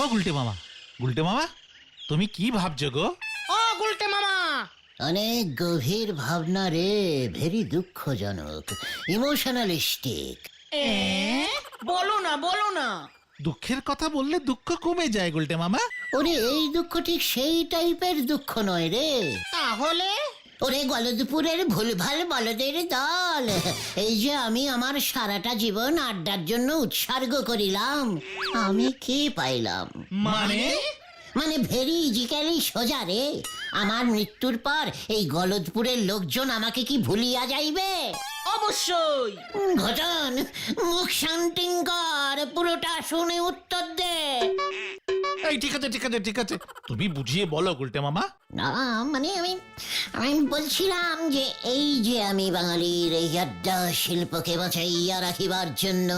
ও গুলটে মামা, গুলটে মামা, তুমি কি ভাবছো গো? ও গুলটে মামা, অনেক গভীর ভাবনা রে, ভেরি দুঃখজনক, ইমোশনালিস্টিক। বলো না বলো না। দুঃখের কথা বললে দুঃখ কমে যায় গুলটে মামা। ওরে এই দুঃখ ঠিক সেই টাইপের দুঃখ নয় রে। তাহলে ওরে গলদপুরের ভুলভাল বলদের দল, এই যে আমি আমার সারাটা জীবন আড্ডার জন্য উৎসর্গ করিলাম, আমি কি পাইলাম? মানে ভেরি ইজিক্যালি সোজা রে। আমার মৃত্যুর পর এই গলদপুরের লোকজন আমাকে কি ভুলিয়া যাইবে? অবশ্যই। ঘটন, মুখ শান্তিং কর, পুরোটা শুনে উত্তর দে। এই ঠিক আছে ঠিক আছে ঠিক আছে, তুমি বুঝিয়ে বলো গুলটে মামা। না মানে আমি বলছিলাম যে এই যে আমি বাঙালির এই আড্ডা শিল্পকে বাঁচাইয়া রাখিবার জন্য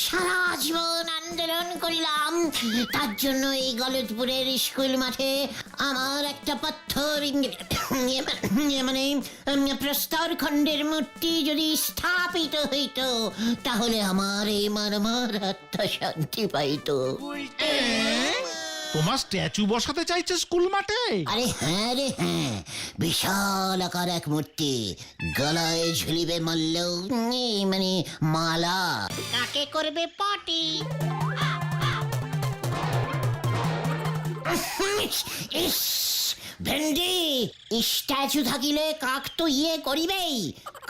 সারা জীবন আন্দোলন করিলাম, তার জন্য এই গলদপুরের স্কুল মাঠে আমার একটা পাথর মানে প্রস্তর খণ্ডের মূর্তি যদি স্থাপিত হইত, তাহলে আমার এই মারমার আত্মা শান্তি পাইত। তোমার স্ট্যাচু বসাতে চাইছে স্কুল মাঠে? আরে হ্যাঁ রে হ্যাঁ, বিশাল আকার এক মূর্তি, গলায় ঝুলিবে মল্ল মানে মালা। কাকে করবে পার্টি? ইস ভেন্ডি, স্ট্যাচু থাকিলে কাক তো ইয়ে করিবেই,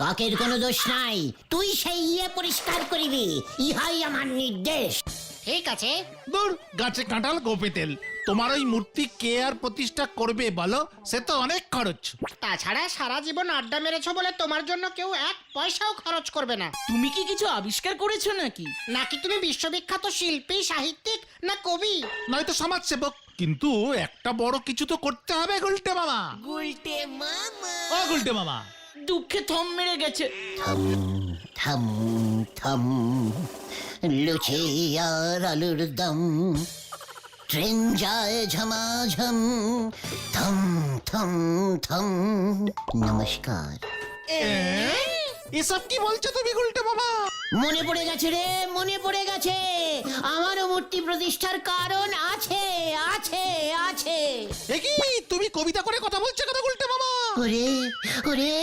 কাকের কোনো দোষ নাই, তুই সেই ইয়ে পরিষ্কার করিবি, ইহাই আমার নির্দেশ। ঠিক আছে। দূর, গাছে কাঁঠাল গোপে তেল। তোমার ওই মূর্তি কে আর প্রতিষ্ঠা করবে বলো? সে তো অনেক খরচ। তাছাড়া সারা জীবন আড্ডা মেরেছো বলে তোমার জন্য কেউ এক পয়সাও খরচ করবে না। তুমি কি কিছু আবিষ্কার করেছো নাকি? নাকি তুমি বিশ্ববিখ্যাত শিল্পী, সাহিত্যিক, না কবি? নয়তো সমাজ সেবক। কিন্তু একটা বড় কিছু তো করতে হবে গুলটে মামা। গুলটে মামা ও গুলটে মামা, দুঃখে থম মেরে গেছে। থম থম থম, লুচি আর আলুর দম, ট্রেন যায় ঝমাঝম, থম থম থম। নমস্কার। এসব কি বলছো তুমি গুলটে মামা? মনে পড়ে গেছে রে, মনে পড়ে গেছে, আমারও মূর্তি প্রতিষ্ঠার কারণ আছে আছে আছে। এ কি তুমি কবিতা করে কথা বলছো কেন গুলটে মামা? ওরে ওরে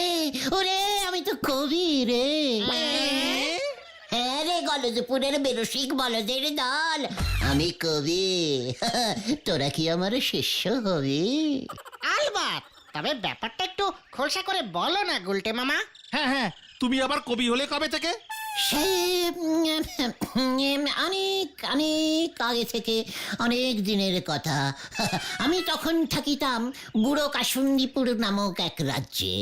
ওরে, আমি তো কবি রে। হ্যাঁ রে গলদপুরের বেরসিক বলদের দল, আমি কবি। তোরা কি আমার শিষ্য হবি? আলবাত, তবে ব্যাপারটা একটু খোলসা করে বলো না গুলটে মামা। হ্যাঁ হ্যাঁ, তুমি আবার কবি হলে কবে থেকে? সে অনেক অনেক আগে থেকে, অনেক দিনের কথা। আমি তখন থাকিতাম বুড়ো কাসুন্দিপুর নামক এক রাজ্যে।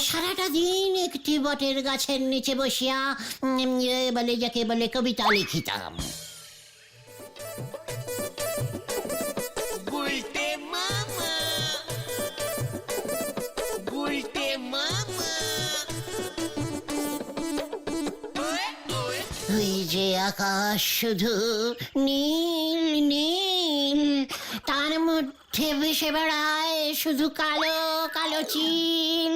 সারাটা দিন একটি বটের গাছের নিচে বসিয়া বলে যাকে বলে কবিতা লিখিতাম। গুলটে মামা গুলটে মামা ওই যে আকাশ শুধু নীল নীল, তার মধ্যে ভেসে বেড়ায় শুধু কালো কালো চিল,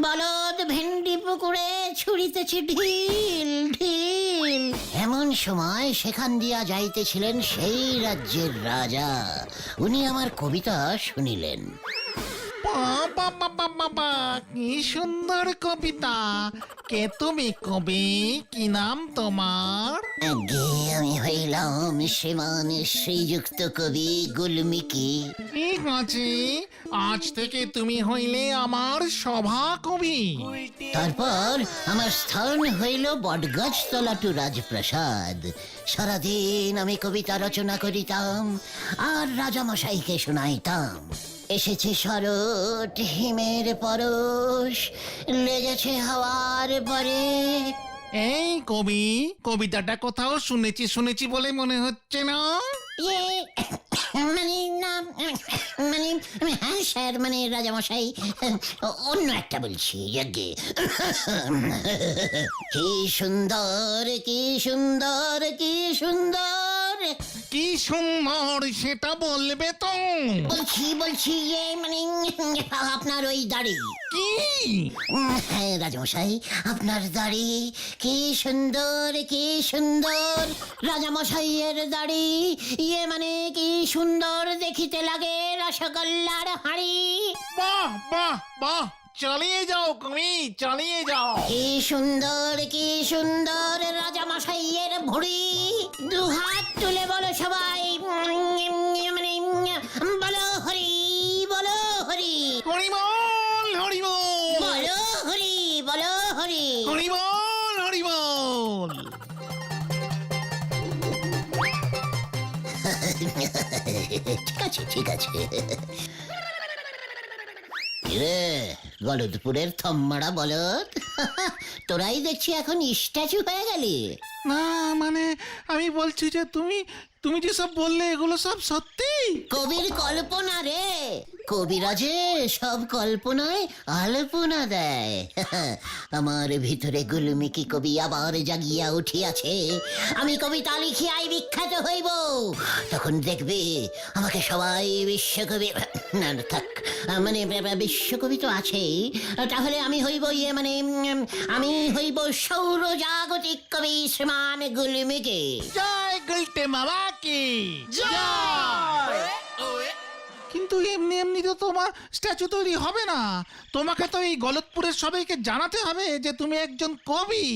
বলদ ভেন্ডি পুকুরে ছুড়িতেছে ঢিল ঢিল। এমন সময় সেখান দিয়া যাইতেছিলেন সেই রাজ্যের রাজা, উনি আমার কবিতা শুনিলেন। বাবা বাবা বাবা, কি সুন্দর কবিতা! কে তুমি কবি? কি নাম তোমার? আগে আমি হইলাম শ্রীমান শ্রীযুক্ত কবি গুলমিকি। ঠিক আছে, আজ থেকে তুমি হইলে আমার সভা কবি। তারপর আমার স্থান হইল বটগাছ তলা টু রাজপ্রাসাদ। সারাদিন আমি কবিতা রচনা করিতাম আর রাজামশাইকে শোনাইতাম। এসেছে শরৎ, হিমের পরশ, লেগেছে হাওয়ার পরে। এই কবি, কবিতাটা কোথাও শুনেছি শুনেছি বলে মনে হচ্ছে না? ইয়ে মানে না মানে হ্যাঁ স্যার, মানে রাজামশাই অন্য একটা বলছি আগে। কি সুন্দর কি সুন্দর কি সুন্দর কি সুন্দর সেটা বলবে তো? বলছি মানে আপনার ওই দাড়ি। কি? হ্যাঁ রাজামশাই, আপনার দাড়ি কি সুন্দর, কি সুন্দর। রাজামশাইয়ের দাড়ি মানে কি সুন্দর দেখিতে লাগে রসগোল্লার হাড়ি। বাহ বাহ বাহ, চালিয়ে যাও তুমি, চালিয়ে যাও। কি সুন্দর রাজামশাইয়ের ভুঁড়ি। দুহাত তুলে বলো সবাই, মানে বলো হরি, বলো হরি, হরিবল হরিবল, বলো হরি, বলো হরি। হরিবল হরিবল। ঠিক আছে রে গলদপুরের থম্মারা বলদ, তোরাই দেখছি এখন স্ট্যাচু হয়ে গেলি। না মানে আমি বলছি যে তুমি যে সব বললে এগুলো সব সত্যি? কবির কল্পনা রে, কবিরাজে সব কল্পনায় আলপনা দেয়। আমার ভিতরে গুলমিকি কবি আবার জাগিয়া উঠিয়াছে। আমি কবিতা লিখিয়াই বিখ্যাত হইব, তখন দেখবে আমাকে সবাই বিশ্বকবি, না থাক মানে বিশ্বকবি তো আছেই, তাহলে আমি হইব মানে আমি হইব সৌরজাগতিক কবি শ্রীমান গুলমিকি। জয় গুলটে মামা কি জয়। কিন্তু এমনি এমনি তো তোমার স্ট্যাচু তৈরি হবে না, তোমাকে তো এই গলতপুরের সবাইকে জানাতে হবে যে তুমি একজন কবি।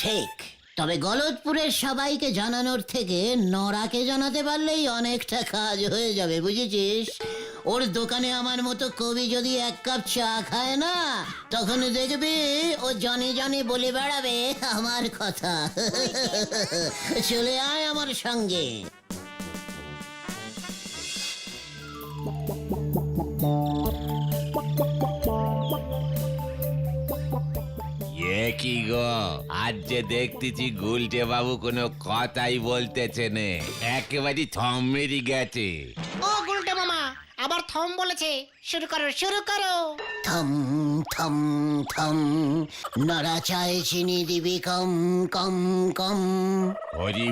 ঠিক, তবে গলদপুরের সবাইকে জানানোর থেকে নরাকে জানাতে পারলেই অনেকটা কাজ হয়ে যাবে, বুঝেছিস? ওর দোকানে আমার মতো কবি যদি এক কাপ চা খায় না, তখন দেখবি ও জনে জনে বলে বেড়াবে আমার কথা। চলে আয় আমার সঙ্গে। কি গো, আজ যে দেখতেছি গুলটে বাবু কোনো কথাই বলতেছে নে, একেবারে থম মেরে গেছে। ও গুলটে মামা আবার থম বলেছে, শুরু করো শুরু করো। থম থম থম, নরা চায় চিনি দিবি কম কম কম। হরি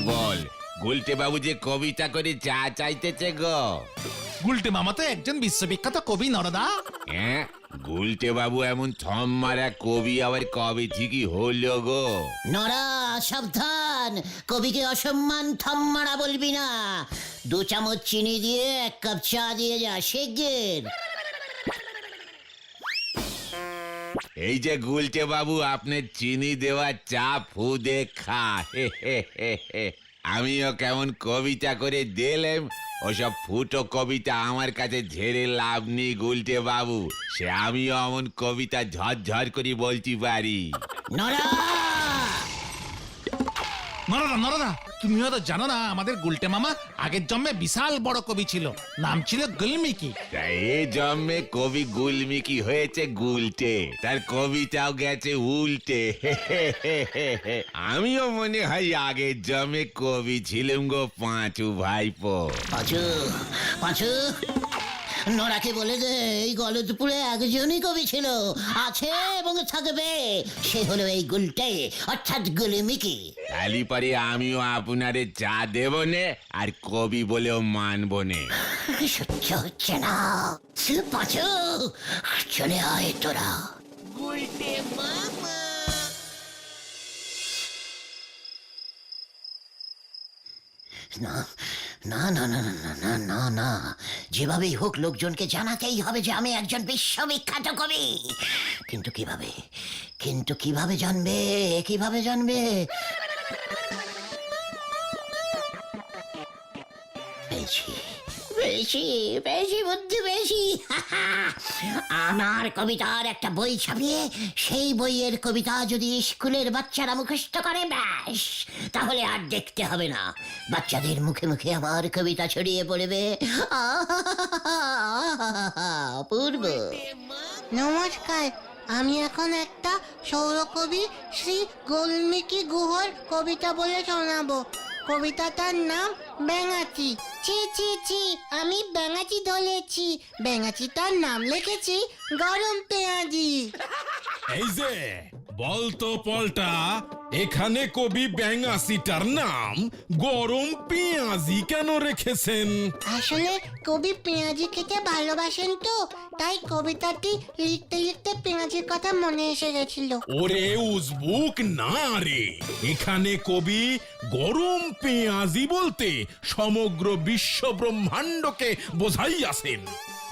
বল, গুলটে বাবু যে কবিতা করে চা চাইতেছে গো। গুলটে মামা তো একজন বিশ্ববিখ্যাত কবি নরদা। হ্যাঁ, গুলটে বাবু এমন থম মারা কবি আবার কবে ঠিকই হলো গো? নরা সাবধান, কবিকে অসম্মান থম মারা বলবি না। 2 চামচ চিনি দিয়ে 1 কাপ চা দিয়ে যা শিগগির। এই যে গুলটে বাবু, আপনার চিনি দেওয়া চা ফু দেখা। আমিও কেমন কবিতা করে দিলাম, ওসব ফুটো কবিতা আমার কাছে ঝেড়ে লাভ নেই গুলটে বাবু। সে আমিও এমন কবিতা ঝরঝর করে বলতে পারি। নরা নরদা নরদা, তুমিও তো জানো না আমাদের গুলটে মামা আগের জন্মে বিশাল বড় কবি ছিল, নাম ছিল গুলমিকি। এ জন্মে কবি গুলমিকি হয়েছে গুলটে, তার কবিতাও গেছে উল্টে। আমিও মনে হয় আগের জন্মে কবি ছিলাম গো পাঁচু ভাইপো। পাঁচু পাঁচু, নরাকে বলে দে এই গলদপুরে একজনই কবি ছিল, আছে এবং থাকবে, সে হলো এই গুলটে অর্থাৎ গুলমিকি। তালি পরে আমিও আপনারে চা দেব নে, আর কবি বলেও মানব নে। সহ্য হচ্ছে না, পাঁচু চলে আয় তোরা। গুলটে মামা। না না না না না না না না, যেভাবেই হোক লোকজনকে জানাতেই হবে যে আমি একজন বিশ্ববিখ্যাত কবি। কিন্তু কিভাবে জানবে? পেয়েছি বুদ্ধি পেয়েছি। আমার কবিতার একটা বই ছাপিয়ে সেই বইয়ের কবিতা যদি স্কুলের বাচ্চারা মুখস্থ করে, ব্যাস তাহলে আর দেখতে হবে না, বাচ্চাদের মুখে মুখে আমার কবিতা ছড়িয়ে পড়বে। অপূর্ব। নমস্কার, আমি এখন একটা সৌরকবি শ্রী গুলমিকি গুহর কবিতা বলে শোনাবো। কবিতাটার নাম ব্যাঙাচি। ছি ছি ছি, আমি ব্যাঙাচি ধরেছি, ব্যাঙাচিটার নাম লিখেছি গরম পেঁয়াজি। এই যে বলতো পলটা, এখানে কবি ব্যাঙাসিটার নাম গরম পেঁয়াজি কেন রেখেছেন? আসলে কবি পেঁয়াজি খেতে ভালোবাসেন তো, তাই কবিতাটি লিখতে লিখতে পেঁয়াজির কথা মনে এসে গেছিল। ওরে উজবুক না রে, এখানে কবি গরম পেঁয়াজি বলতে সমগ্র বিশ্ব ব্রহ্মাণ্ডকে বোঝাইয়াছেন।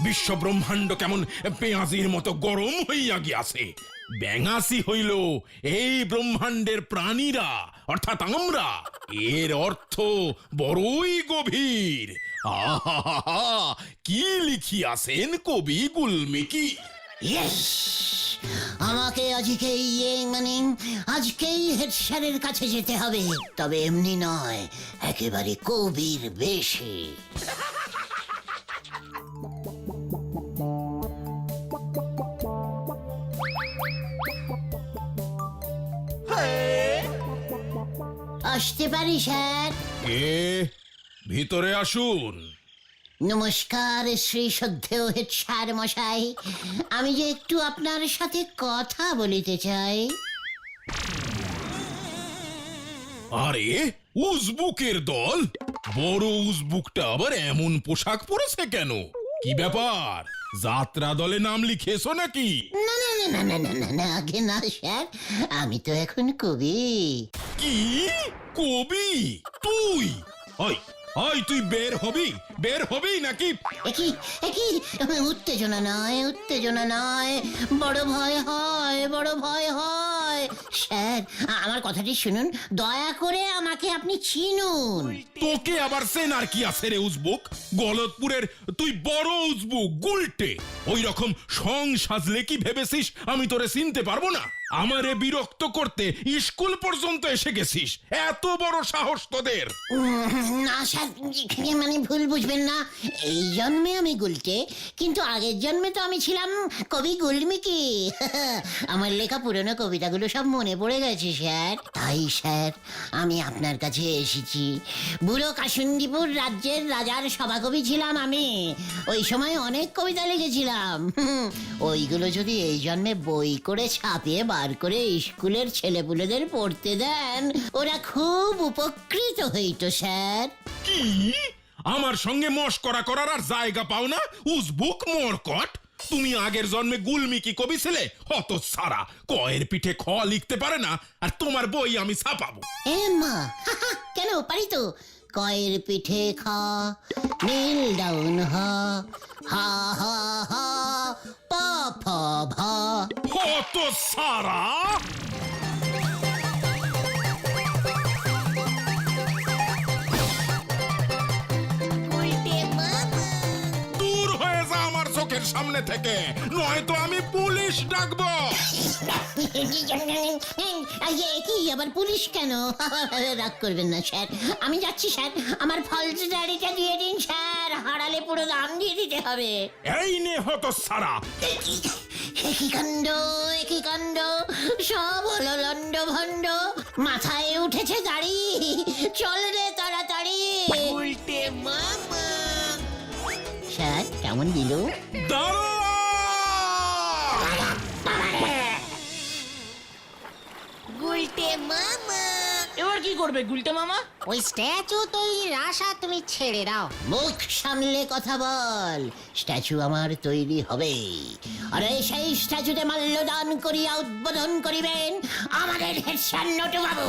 বিশ্ব ব্রহ্মাণ্ড কেমন পেঁয়াজির মতো গরম হইয়া গিয়াছে। ব্যাঙাসি হইল এই ব্রহ্মাণ্ডের প্রাণীরা, অর্থাৎ আমরা। এর অর্থ বড়ই গভীর। আহা, কি লিখিয়াছেন কবি গুলমিকি। ইয়েস, আমাকে আজকেই হেড স্যারের কাছে যেতে হবে, তবে এমনি নয়, একেবারে কবির বেশে। আসতে পারি স্যার? কে? ভিতরে আসুন। নমস্কার শ্রী শ্রদ্ধেয় হেড স্যার মশাই, আমি যে একটু আপনার সাথে কথা বলিতে চাই। আরে উজবুকের দল, বড় উজবুকটা আবার এমন পোশাক পরেছে কেন? কি ব্যাপার, যাত্রা দলে নাম লিখেছো নাকি? না না না না না না না না, আগে না স্যার, আমি তো এখন কবি। কি কবি তুই? ওই ওই তুই বের হবি নাকি? একই উত্তেজনা নয়, বড় ভয় হয়। স্যার, আমার কথাটি শুনুন, দয়া করে আমাকে আপনি চিনুন। তোকে আবার সেনার কি আছে রে উজবুক? গলতপুরের তুই বড় উজবুক গুলটে। ওই রকম সং সাজলে কি ভেবেছিস আমি তোরে চিনতে পারবো না? আমারে বিরক্ত করতে স্কুল পর্যন্ত এসে গেছিস, এত বড় সাহস তোদের? না স্যার, ভুল বুঝবেন না, এই জন্মে আমি গুলটে, কিন্তু আগের জন্মে তো আমি ছিলাম কবি গুলমিকি। আমার লেখা পুরনো কবিতাগুলো সব মনে পড়ে গেছে স্যার। তাই স্যার, আমি আপনার কাছে এসেছি। বুড়ো কাসুন্দিপুর রাজ্যের রাজার সভাকবি ছিলাম আমি। ওই সময় অনেক কবিতা লিখেছিলাম। ওইগুলো যদি এই জন্মে বই করে ছাপিয়ে বার করে স্কুলের ছেলেপুলেদের পড়তে দেন, ওরা খুব উপকৃত হইতো স্যার। কি আমার সঙ্গে মস্করা করার আর জায়গা পাও না উজবুক মরকট? তুমি আগের জন্মে গুলমিকি কবি ছিলে, হতচ্ছাড়া, কয়ের পিঠে খ লিখতে পারে না, আর তোমার বই আমি ছাপাবো। এ মা, কেন পারি তো। কয়ের পিঠে খ, নীল ডাউন হ, হা হা হা, প ফ ভ। হতচ্ছাড়া! দূর হয়ে যা আমার চোখের সামনে থেকে, নয়তো আমি পুলিশ ডাকবো। কি আবার পুলিশ কেন? রাগ করবেন না স্যার, আমি যাচ্ছি স্যার। আমার ফলস দাড়িটা দিয়ে দিন স্যার, হারালে পুরো দাম দিয়ে দিতে হবে। এই নে হতচ্ছাড়া। একই কাণ্ড, সব হলো লন্ড ভন্ড। মাথায় উঠেছে দাড়ি, চল রে তাড়াতাড়ি। উল্টে মামা স্যার, কেমন দিল? দাঁড়া! উল্টে মামা এবার কি করবে গুলটে মামা? ওই স্ট্যাচু তৈরির আশা তুমি ছেড়ে দাও। মুখ সামলে কথা বল। স্ট্যাচু আমার তৈরি হবে, আর সেই স্ট্যাচুতে মাল্যদান করিয়া উদ্বোধন করিবেন আমাদের হেড স্যার নটু বাবু।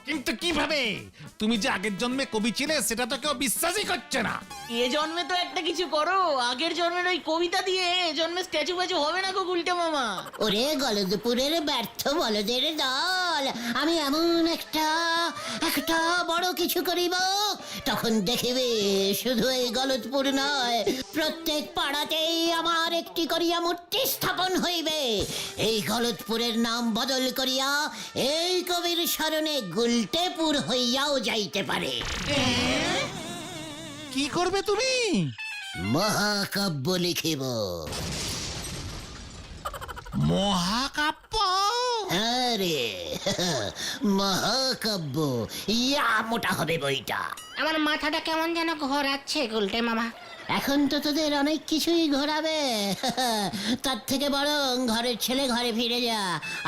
কিন্তু কিভাবে? তুমি যে আগের জন্মে কবি ছিলে সেটা তো কেউ বিশ্বাসই করছে না। এ জন্মে তো একটা কিছু করো, আগের জন্মের ওই কবিতা দিয়ে এ জন্মে স্ট্যাচু প্যাচু হবে না গো গুলটে মামা। ওরে গলদপুরের ব্যর্থ বলদের দল, আমি এমন একটা বড় কিছু করিব, তখন দেখিবে শুধু এই গলদপুর নয়, প্রত্যেক পাড়াতেই আমার একটি করিয়া মূর্তি স্থাপন হইবে। এই গলদপুরের নাম বদল করিয়া এই কবির স্মরণে গুলটেপুর হইয়াও যাইতে পারে। কি করবে তুমি? মহাকাব্য লিখিব। মহাকাব্য? আরে মহাকাব্য, ইয়া মোটা হবে বইটা। আমার মাথাটা কেমন যেন ঘোরাচ্ছে গুলটে মামা। এখন তো তোদের অনেক কিছুই ঘোরাবে। তার থেকে বরং ঘরের ছেলে ঘরে ফিরে যা।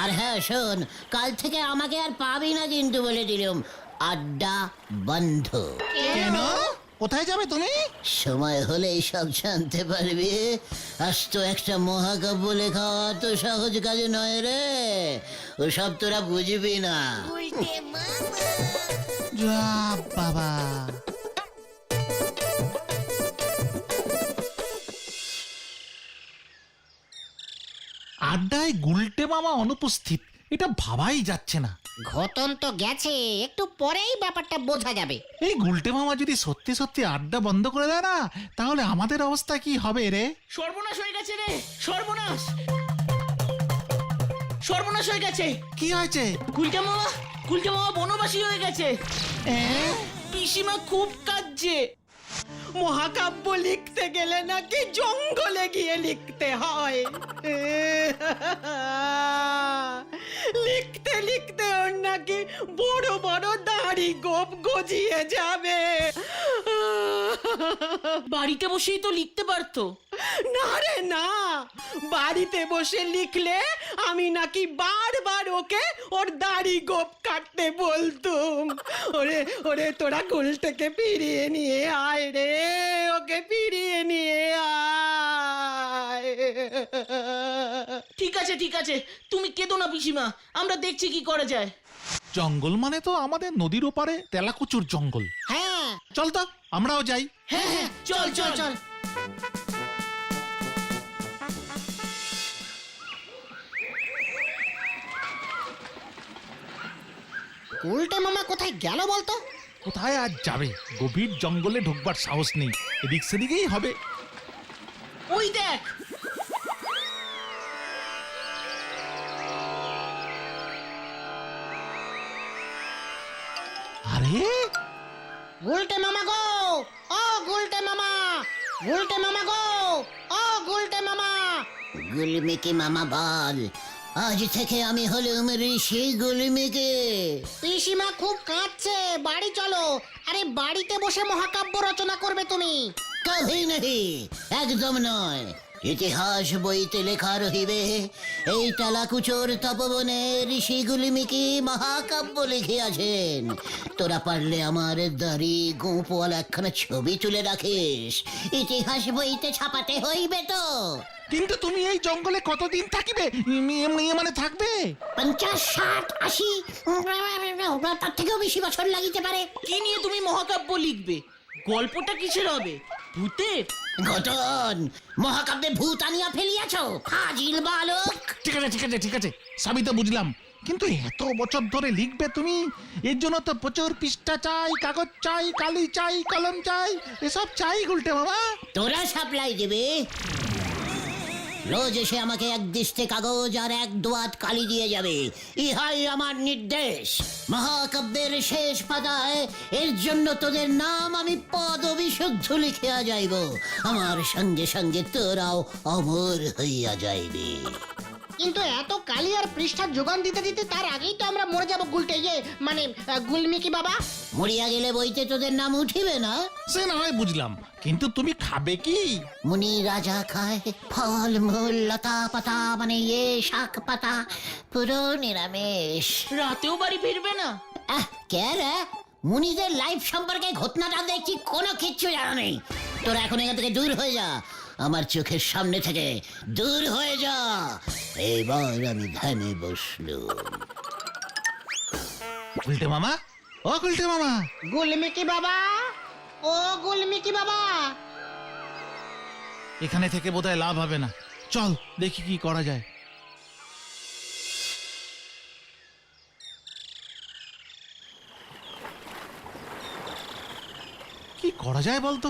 আর হ্যাঁ শোন, কাল থেকে আমাকে আর পাবি না কিন্তু, বলে দিলাম। আড্ডা বন্ধ। কেন? কোথায় যাবে তুমি? সময় হলেই সব জানতে পারবি। আজ তো একটা মহাকাব্য লেখা তো সহজ কাজ নয় রে, ওসব তোরা বুঝবি না। উল্টে মামা যা বাবা। আড্ডায় গুলটে মামা অনুপস্থিত, এটা ভাবাই যাচ্ছে না। ঘটন তো গেছে, একটু পরেই ব্যাপারটা বোঝা যাবে। এই গুলটে মামা যদি সত্যি সত্যি আড্ডা বন্ধ করে দেয় না, তাহলে আমাদের অবস্থা কি হবে রে? সর্বনাশ হয়ে গেছে রে, সর্বনাশ, সর্বনাশ হয়ে গেছে। কি হয়েছে? গুলটে মামা বনবাসী হয়ে গেছে। পিসিমা খুব কাঁদছে। মহাকাব্য লিখতে গেলে নাকি জঙ্গলে গিয়ে লিখতে হয়। লিখতে লিখতে ওর নাকি বড় বড় দাড়ি গোপ গজিয়ে যাবে। বাড়িতে বসেই তো লিখতে পারতো। না রে না, বাড়িতে বসে লিখলে আমি নাকি বারবার ওকে ওর দাড়ি গোপ কাটতে বলতুম। ওরে ওরে তোরা গুলটেকে ফিরিয়ে নিয়ে আয় রে, ওকে ফিরিয়ে নিয়ে আয়। ঠিক আছে, তুমি কেঁদো না পিসিমা, আমরা দেখছি কি করা যায়। জঙ্গল মানে তো আমাদের নদীর ওপারে তেলাকুচুর জঙ্গল। হ্যাঁ, চল তো আমরাও যাই। হ্যাঁ, চল চল চল। গুলটে মামা কোথায় গেল বলতো? কোথায় আজ যাবে? গভীর জঙ্গলে ঢুকবার সাহস নেই, এদিক সেদিকেই হবে। ওই দেখ, আরে গুলটে মামা গো, ও গুলটে মামা, গুলটে মামা গো, ও গুলটে মামা। গুলমিকে মামা বল, আজ থেকে আমি হলুম ঋষি গুলমিকে। পিসিমা খুব কাঁদছে, বাড়ি চলো। আরে বাড়িতে বসে মহাকাব্য রচনা করবে তুমি? কভি নাহি, একদম নয়। ইতিহাস বইতে লেখা রহিবে এই টালাকুচোর তপবনে ঋষি গুলিমিকি মহাকাব্য লিখিয়াছেন। তোরা পারলে আমার দাড়ি গোঁপওয়ালা একখানা ছবি তুলে রাখিস, ইতিহাস বইতে ছাপাতে হইবে তো। কিন্তু তুমি এই জঙ্গলে কতদিন থাকিবে? মানে থাকবে 50, 60, 80, তার থেকেও বেশি বছর লাগিতে পারে। কি নিয়ে তুমি মহাকাব্য লিখবে? গল্পটা কিসের হবে? ভূতের? ঘটন, মহাকাব্যে ভূত আনিয়া ফেলিয়াছ, ফাজিল বালক। ঠিক আছে, সবই তো বুঝলাম, কিন্তু এত বছর ধরে লিখবে তুমি, এর জন্য তো প্রচুর পৃষ্ঠা চাই, কাগজ চাই, কালি চাই, কলম চাই, এসব চাই গুলটে মামা। তোরা সাপ্লাই দেবে? রোজ এসে আমাকে এক দৃষ্টে কাগজ আর এক দোয়াত কালি দিয়ে যাবে, ইহাই আমার নির্দেশ। মহাকাব্যের শেষ পাতায় এর জন্য তোদের নাম আমি পদবিশুদ্ধ লিখিয়া যাইব, আমার সঙ্গে সঙ্গে তোরাও অমর হইয়া যাইবে। কিন্তু এত কালি আর পৃষ্ঠার যোগান দিতে দিতে তার আগেই তো আমরা মরে যাবো গুলটে, মানে গুলমিকি বাবা। মরিয়া গেলে বইতে তোদের নাম উঠিবে না। সে না হয় বুঝলাম, কিন্তু তুমি খাবে কি? মুনি রাজা খায় ফল মূল লতা পাতা, মানে শাক পাতা, পুরো নিরামিষ। রাতেও বাড়ি ফিরবে না? কে রে? মুনিদের লাইফ সম্পর্কে ঘটনাটা দেখছি কোনো কিচ্ছু জানা নেই। তোরা এখন এখান থেকে দূর হয়ে যা, আমার চোখের সামনে থেকে দূর হয়ে যা। এইবার আমি ধ্যানে বসলুম। গুলটে মামা, ও গুলটে মামা। গুলমিকি বাবা, ও গুলমিকি বাবা। এখানে থেকে বোধহয় লাভ হবে না, চল দেখি কি করা যায়। কি করা যায় বলতো?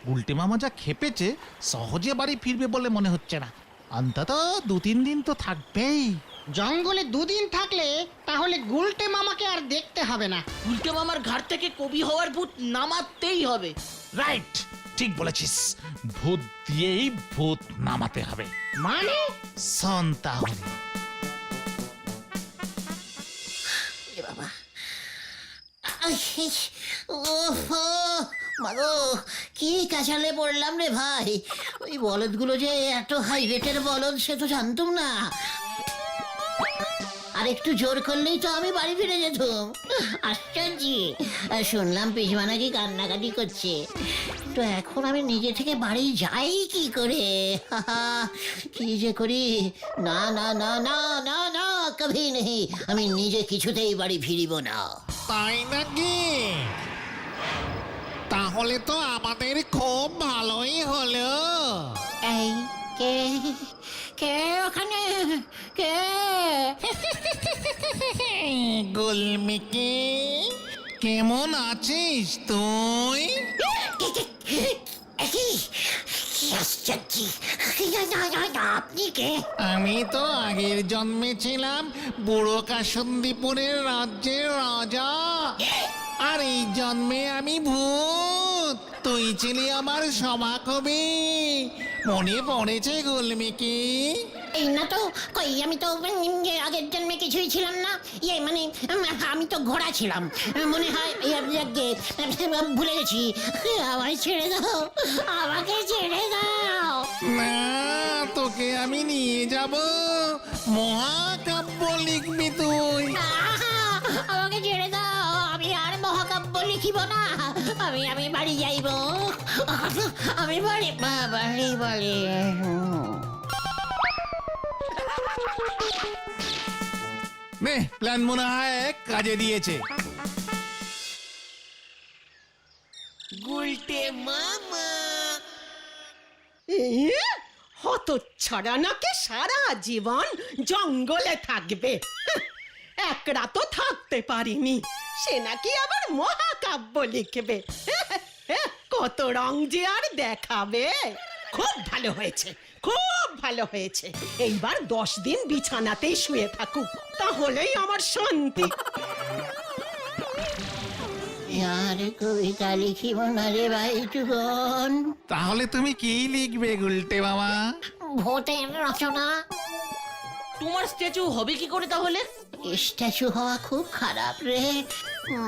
গুলটে মামা যা খেপেছে, সহজে বাড়ি ফিরবে বলে মনে হচ্ছে না। অন্তত 2-3 দিন তো থাকবেই। জঙ্গলে 2 দিন থাকলে তাহলে গুলটে মামাকে আর দেখতে হবে না। উল্টে মামার ঘাট থেকে কবি হওয়ার ভূত নামাতেই হবে। রাইট, ঠিক বলেছিস, ভূত দিয়েই ভূত নামাতে হবে। মানে শোন তাহলে। এ বাবা, ওহো মাগো, কি কাঁচালে পড়লাম রে ভাই। ওই বলদগুলো যে এত হাই রেটের বলদ সে তো জানতুম না। আর একটু জোর করলেই তো আমি বাড়ি ফিরে যেতাম। আশ্চর্য, শুনলাম পিসমা নাকি কান্নাকাটি করছে। তো এখন আমি নিজে থেকে বাড়ি যাই কি করে? কি যে করি? না না না না না না, কভি নেই, আমি নিজে কিছুতেই বাড়ি ফিরিব না। তাই নাকি? তাহলে তো আমাদের খুব ভালোই হলো। এই কে কে ওখানে? কে? গুলমিকি, কেমন আছিস তুই? কি আশ্চর্য! না, না, না, আপনি কে? আমি তো আগের জন্মে ছিলাম বুড়ো কাসুন্দিপুরের রাজ্যের রাজা, আর এই জন্মে আমি ভূত। তুই ছিলি আমার সভাকবি, মনে পড়েছে গুলমিকি? এই না তো, কই আমি তো আগের জন্মে কিছুই ছিলাম না। ইয়ে মানে আমি তো ঘোড়া ছিলাম মনে হয়। ভুলে গেছি। আমায় ছেড়ে দাও, আমাকে ছেড়ে দাও। না, তোকে আমি নিয়ে যাব, মহাকাব্য লিখবি তুই। আমাকে ছেড়ে দাও, আমি আর মহাকাব্য লিখিব না। আমি বাড়ি যাইব। আমি বাড়ি বাড়ি বাড়ি। নে, প্ল্যান মনে হয় কাজে দিয়েছে। হতচ্ছাড়া নাকি সারা জীবন জঙ্গলে থাকবে। এক রাতও থাকতে পারিনি, সে নাকি আবার মহাকাব্য লিখবে। কত রং যে আর দেখাবে। খুব ভালো হয়েছে, খুব ভালো হয়েছে। এইবার 10 দিন বিছানাতেই শুয়ে থাকুক, তাহলেই আমার শান্তি। আর কবিতা লিখিব না রে ভাই যুগন। তাহলে তুমি কি লিখবে গুলটে মামা? ভোটের রচনা। তোমার স্ট্যাচু হবে কি করে তাহলে? স্ট্যাচু হওয়া খুব খারাপ রে।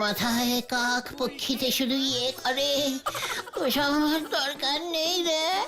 মাথায় কাক পক্ষীতে শুধু ইয়ে করে, ওসব আমার দরকার নেই রে।